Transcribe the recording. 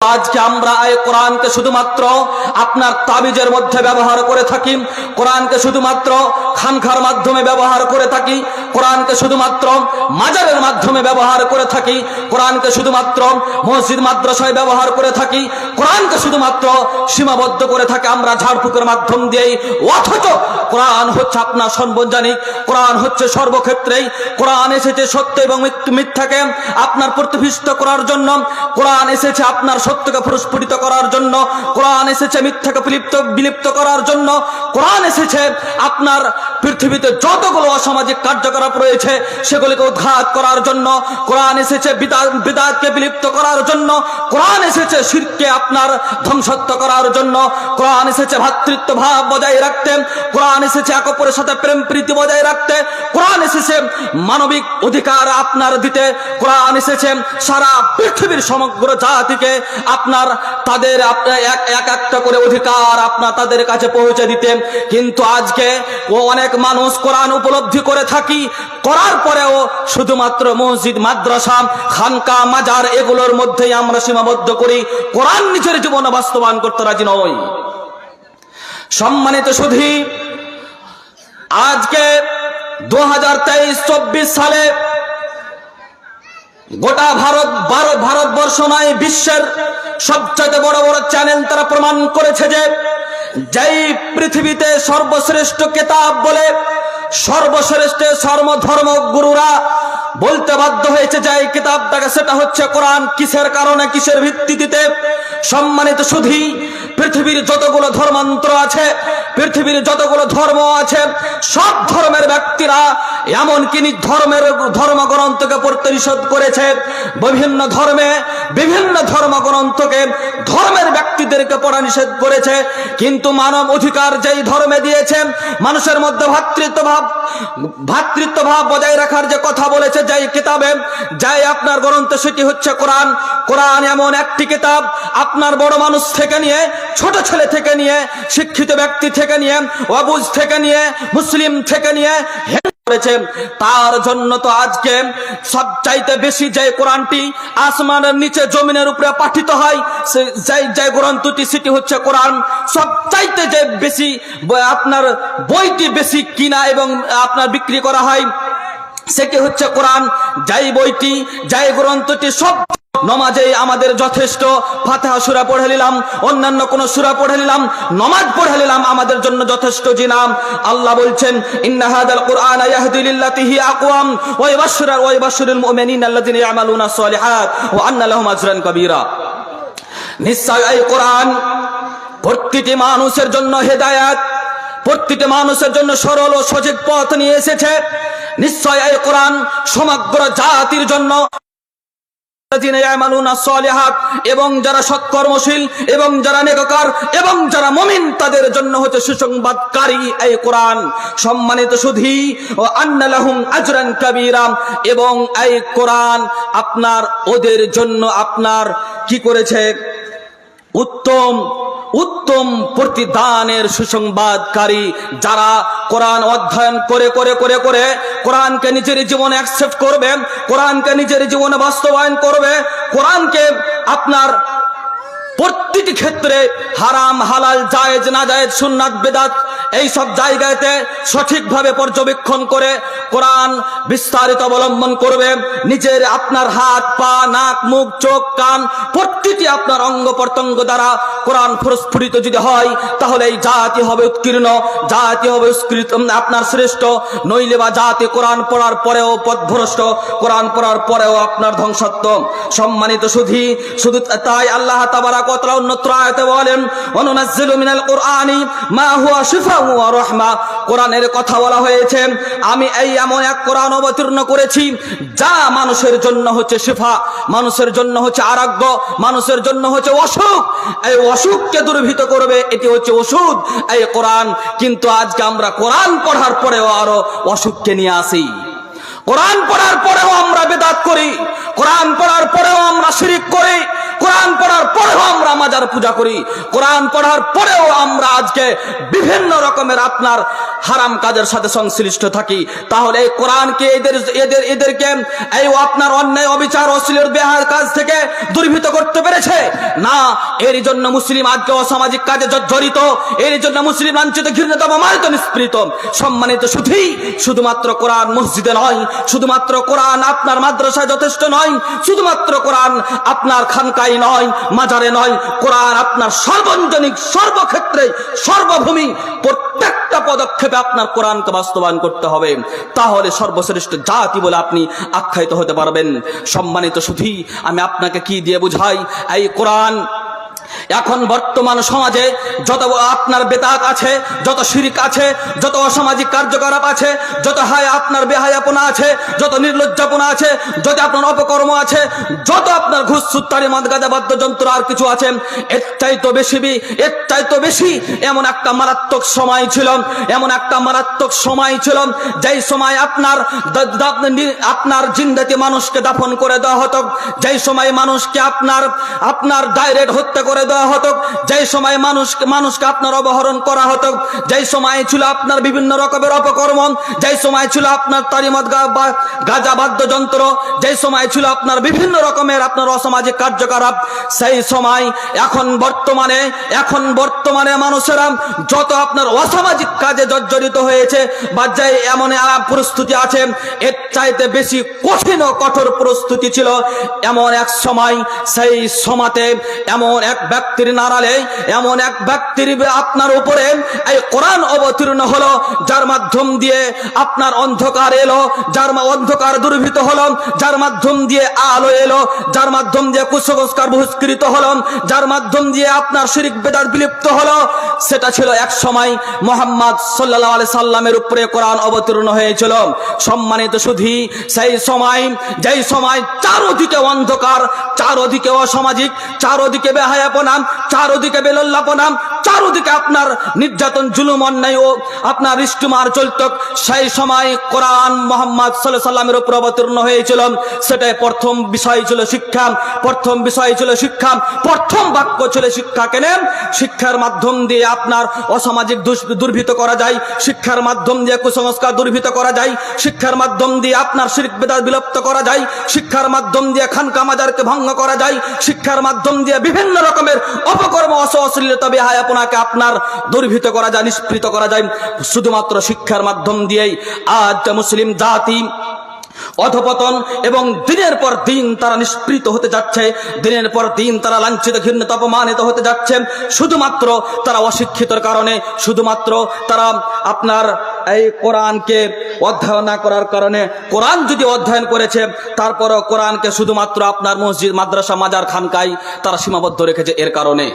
আজকে আমরা এই কোরআনকে শুধুমাত্র আপনার তাবিজের মধ্যে ব্যবহার করে থাকি, কোরআনকে শুধুমাত্র খানখার মাধ্যমে ব্যবহার করে থাকি, কোরআনকে শুধুমাত্র মাজারের মাধ্যমে ব্যবহার করে থাকি, কোরআনকে শুধুমাত্র মসজিদ মাদ্রাসায় ব্যবহার করে থাকি, কোরআনকে শুধুমাত্র সীমাবদ্ধ করে থাকি আমরা ঝাড়ফুঁকের মাধ্যম দিয়েই। অথচ কোরআন হচ্ছে আপনার সর্বজনীন, কোরআন হচ্ছে সর্বক্ষেত্রেই। কোরআন এসেছে সত্য এবং মিথ্যাকে আপনার প্রতিষ্ঠিত করার জন্য, কোরআন এসেছে আপনার সত্যকে প্রস্ফুটিত করার জন্য, কোরআন এসেছে মিথ্যাকে বিলুপ্ত করার জন্য, কোরআন এসেছে আপনার পৃথিবীতে যতগুলো অসামাজিক কার্যকলাপ রয়েছে সেগুলিকে উদ্ঘাত করার জন্য, কোরআন এসেছে বিদআতকে বিলুপ্ত করার জন্য, কোরআন এসেছে শিরককে আপনার ধ্বংসত্ব করার জন্য, কোরআন এসেছে ভ্রাতৃত্ব ভাব বজায় রাখতে, কোরআন এসেছে এক অপরের সাথে প্রেম প্রীতি বজায় রাখতে, কোরআন এসেছে মানবিক অধিকার আপনার দিতে, কোরআন এসেছে সারা পৃথিবীর সমগ্র জাতিকে আপনার তাদের এক একটা করে অধিকার আপনার তাদের কাছে পৌঁছে দিতে। কিন্তু আজকে অনেক মানুষ কোরআন উপলব্ধি করে থাকি, করার পরেও শুধুমাত্র মসজিদ মাদ্রাসা খানকা মাজার এগুলোর মধ্যেই আমরা সীমাবদ্ধ করি, কোরআন নিজের জীবনে বাস্তবায়ন করতে রাজি নই। সম্মানিত সুধী, আজকে 2023-24 সালে গোটা ভারতবর্ষ নয় বিশ্বের সবচেয়ে বড় বড় চ্যানেল তারা প্রমাণ করেছে যে যেই পৃথিবীতে সর্বশ্রেষ্ঠ কিতাব বলে সর্বশ্রেষ্ঠ সর্বধর্ম গুরুরা বলতে বাধ্য হয়েছে যে এই কিতাবটাকে, সেটা হচ্ছে কোরআন। কিসের কারণে, কিসের ভিত্তিতে? সম্মানিত সুধী, পৃথিবীর যতগুলো ধর্মান্তর আছে, পৃথিবীর যতগুলো ধর্ম আছে, সব ধর্মের ব্যক্তিরা এমনকি ধর্মগ্রন্থকে পড়তে নিষেধ করেছে। বিভিন্ন ধর্মে বিভিন্ন ধর্মগ্রন্থকে ধর্মের ব্যক্তিদেরকে পড়া নিষেধ করেছে। কিন্তু মানব অধিকার যেই ধর্মে দিয়েছে, মানুষের মধ্যে ভ্রাতৃত্ব ভাব বজায় রাখার যে কথা বলেছে যেই কিতাবে, যাই আপনার গ্রন্থ, সেটি হচ্ছে কোরআন। কোরআন এমন একটি কিতাব আপনার বড় মানুষ থেকে নিয়ে, ছোট ছেলে থেকে নিয়ে, শিক্ষিত ব্যক্তি থেকে নিয়ে, অবুঝ থেকে নিয়ে, মুসলিম থেকে নিয়ে করেছে। তার জন্য তো আজকে সবচাইতে বেশি যে কোরআনটি আসমানের নিচে জমিনের উপরে পাঠিত হয়, যে গ্রন্থটি সেটি হচ্ছে কোরআন। সবচাইতে যে বেশি আপনার বইটি বেশি কিনা এবং আপনার বিক্রি করা হয় সেটি হচ্ছে কোরআন। যাই বইটি, যাই গ্রন্থটি সব নমাজে আমাদের যথেষ্ট। ফাতিহা সূরা পড়ে নিলাম, অন্যান্য কোন সূরা পড়ে নিলাম, নমাজ পড়ে নিলাম, আমাদের জন্য যথেষ্ট জিনাম। আল্লাহ বলছেন, ইন্না হাদাল কুরআনা ইয়াহদি লিল্লাতি হিয়া আকওয়াম ওয়া ইবাশশিরুল মুমিনিনা আল্লাযিনা ইয়ামালুনা সলিহাত ওয়া আন্না লাহুম আজরান কাবীরা। নিশ্চয় এই কোরআন প্রতিটি মানুষের জন্য হেদায়েত, প্রতিটি মানুষের জন্য সরল ও সঠিক পথ নিয়ে এসেছে। নিশ্চয় এই কোরআন সমগ্র জাতির জন্য, এবং যারা সৎকর্মশীল এবং যারা নেককার এবং যারা মুমিন তাদের জন্য হচ্ছে সুসংবাদকারী এই কোরআন। সম্মানিত সুধী, ও আন্না লাহুম আজরান কাবীরা, এবং এই কোরআন আপনার ওদের জন্য আপনার কি করেছে? উত্তম প্রতিদানের সুসংবাদকারী। যারা কোরআন অধ্যয়ন করে করে করে করে কোরআনকে নিজের জীবনে অ্যাকসেপ্ট করবে, কোরআনকে নিজের জীবনে বাস্তবায়ন করবে, কোরআনকে আপনার প্রতিটি ক্ষেত্রে হারাম হালাল জায়েজ না জায়েজ সুন্নাত বেদাত এই সব জায়গাতে সঠিকভাবে পর্যবেক্ষণ করে কোরআন বিস্তারিত অবলম্বন করবে। নিজের আপনার হাত পা নাক মুখ চোখ কান প্রতিটি আপনার অঙ্গ প্রত্যঙ্গ দ্বারা কোরআন প্রস্ফুটিত যদি হয়, তাহলে এই জাতি হবে উৎকীর্ণ, জাতি হবে উৎকৃষ্ট, আপনার শ্রেষ্ঠ। নইলে বা জাতি কোরআন পড়ার পরেও পথভ্রষ্ট, কোরআন পড়ার পরেও আপনার ধ্বংসত্ব। সম্মানিত সুধী, শুধু তাই আল্লাহ তাবারাক ওয়া তাআলা অন্যত্র আয়াতে বলেন, ওয়ানুনাজ্জিলু মিনাল কুরআনি মা হুয়া শিফাউন ওয়া রাহমা। কোরআনের কথা বলা হয়েছে, আমি এই এমন এক কোরআন অবতীর্ণ করেছি যা মানুষের জন্য হচ্ছে শিফা, মানুষের জন্য হচ্ছে আরোগ্য, মানুষের জন্য হচ্ছে অসুখ, এই অসুখকে দূরীভূত করবে, এটি হচ্ছে ওষুধ এই কোরআন। কিন্তু আজকে আমরা কোরআন পড়ার পরেও আরো অসুখকে নিয়ে আসি, কোরআন পড়ার পরেও আমরা বেদাত করি, কোরআন পড়ার পরেও আমরা শিরক করি, কোরআন পড়ার পরেও আমরা আমরা মাজার পূজা করি, কোরআন পড়ার পরেও আমরা আজকে বিভিন্ন রকমের আপনার হারাম কাজের সাথে সংশ্লিষ্ট থাকি, তাহলে এই কোরআনকে এদেরকে এই আপনার অন্যায় অবিচার অশ্লীল বেহার কাজ থেকে দূরীভূত করতে পেরেছে না। এর জন্য মুসলিম আজকে অসামাজিক কাজে জড়িত, এর জন্য মুসলিম লাঞ্ছিত, ঘৃণিত, অপমানিত, নিষ্পৃত। সম্মানিত শুধুমাত্র কোরআন মসজিদে নয়, শুধুমাত্র কোরআন আপনার মাদ্রাসায় যথেষ্ট নয়, শুধুমাত্র কোরআন আপনার খানকায় নয়, মাজারে নয়, কোরআন আপনার সার্বজনিক সর্বক্ষেত্রে সর্বভূমি প্রত্যেকটা পদক্ষেপে আপনার কোরআনকে বাস্তবায়ন করতে হবে, তাহলে সর্বশ্রেষ্ঠ জাতি বলে আপনি আখ্যায়িত হতে পারবেন। সম্মানিত সুধী, আমি আপনাকে কি দিয়ে বুঝাই, এই কোরআন এখন বর্তমান সমাজে যত আপনার বেদাত আছে, যত শিরক আছে, যত অসামাজিক কার্যকলাপ আছে, যত আপনার বেহায়াপনা আছে, যত নির্লজ্জাপনা আছে, যত আপনার অপকর্ম আছে, যত আপনার ঘুষ সুত্তারি মদ গাঁজা বাদ্যযন্ত্র আর কিছু আছে, এর চাইতো বেশি এমন একটা মারাত্মক সময় ছিল, এমন একটা মারাত্মক সময় ছিল যেই সময় আপনার জিন্দাতে মানুষকে দাফন করে দেওয়া হতো, যেই সময় মানুষকে আপনার ডাইরেক্ট হত্যা করে দেওয়া হতো, যেই সময় মানুষকে আপনার অপহরণ করা হতো, যেই সময় ছিল আপনার বিভিন্ন রকমের অপকর্ম, যেই সময় ছিল আপনার তারিমত গাঁজা বাদ্যযন্ত্র, যেই সময় ছিল আপনার বিভিন্ন রকমের আপনার অসামাজিক কার্যকলাপ, সেই সময় এখন বর্তমানে মানুষেরা যত আপনার অসামাজিক কাজে জর্জরিত হয়েছে বা যে এমন পরিস্থিতি আছে, এর চাইতে বেশি কঠিন ও কঠোর পরিস্থিতি ছিল এমন এক সময়। সেই সমাতে এমন এক ব্যক্তির নাড়ালে, এমন এক ব্যক্তির আপনার উপরে এই কোরআন অবতীর্ণ হলো, যার মাধ্যম দিয়ে আপনার অন্ধকার এলো, যার অন্ধকার দূরীভূত হলো, যার মাধ্যম দিয়ে আলো এলো, যার মাধ্যম দিয়ে কুসংস্কার বহিষ্কৃত হলো, যার মাধ্যম দিয়ে আপনার শিরক বেদাত বিলুপ্ত হলো। সেটা ছিল এক সময় মুহাম্মদ সাল্লাল্লাহু আলাইহি সাল্লামের উপরে কোরআন অবতীর্ণ হয়েছিল। সম্মানিত সুধী, সেই সময় যেই সময় চারদিকে অন্ধকার, চারদিকে অসামাজিক, চারদিকে বেহায়াপনা, চারদিকে বেলল্লাপনা, চারদিকে আপনার নির্যাতন, জুলুম, অন্যায় ও আপনার ইস্তেমার চলত, সেই সময় কোরআন মুহাম্মদ সাল্লাল্লাহু আলাইহি সাল্লামের উপর অবতীর্ণ হয়েছিল। সেটাই প্রথম বিষয় ছিল শিক্ষা, প্রথম বিষয় ছিল শিক্ষা, প্রথম বাক্য ছিল শিক্ষা। কেন? শিক্ষার মাধ্যম দিয়ে আপনার অসামাজিক দুর্বৃত্ত করা যায়, শিক্ষার মাধ্যম দিয়ে কুসংস্কার দুর্বৃত্ত করা যায়, শিক্ষার মাধ্যম দিয়ে আপনার শিরক বিদআত বিলুপ্ত করা যায়, শিক্ষার মাধ্যম দিয়ে খানকা মাজারকে ভঙ্গ করা যায়, শিক্ষার মাধ্যম দিয়ে বিভিন্ন রকমের অপকর্ম, অশ্লীলতা, বেহায়াপনাকে আপনার দুর্বৃত্ত করা যায়, নিষ্পৃত করা যায়। শুধুমাত্র শিক্ষার মাধ্যম দিয়েই আজ মুসলিম জাতি অধপতন এবং দিনের পর দিন তারা নিষ্পৃত হতে যাচ্ছে, দিনের পর দিন তারা লাঞ্ছিত, ঘৃণিত, অপমানিত হতে যাচ্ছে। শুধুমাত্র তারা অশিক্ষিতর কারণে, শুধুমাত্র তারা আপনার এই কোরআনকে অধ্যয়ন না করার কারণে। কোরআন যদি অধ্যয়ন করেছে, তারপরও কোরআনকে শুধুমাত্র আপনার মসজিদ, মাদ্রাসা, মাজার, খানকায় তারা সীমাবদ্ধ রেখেছে এর কারণে।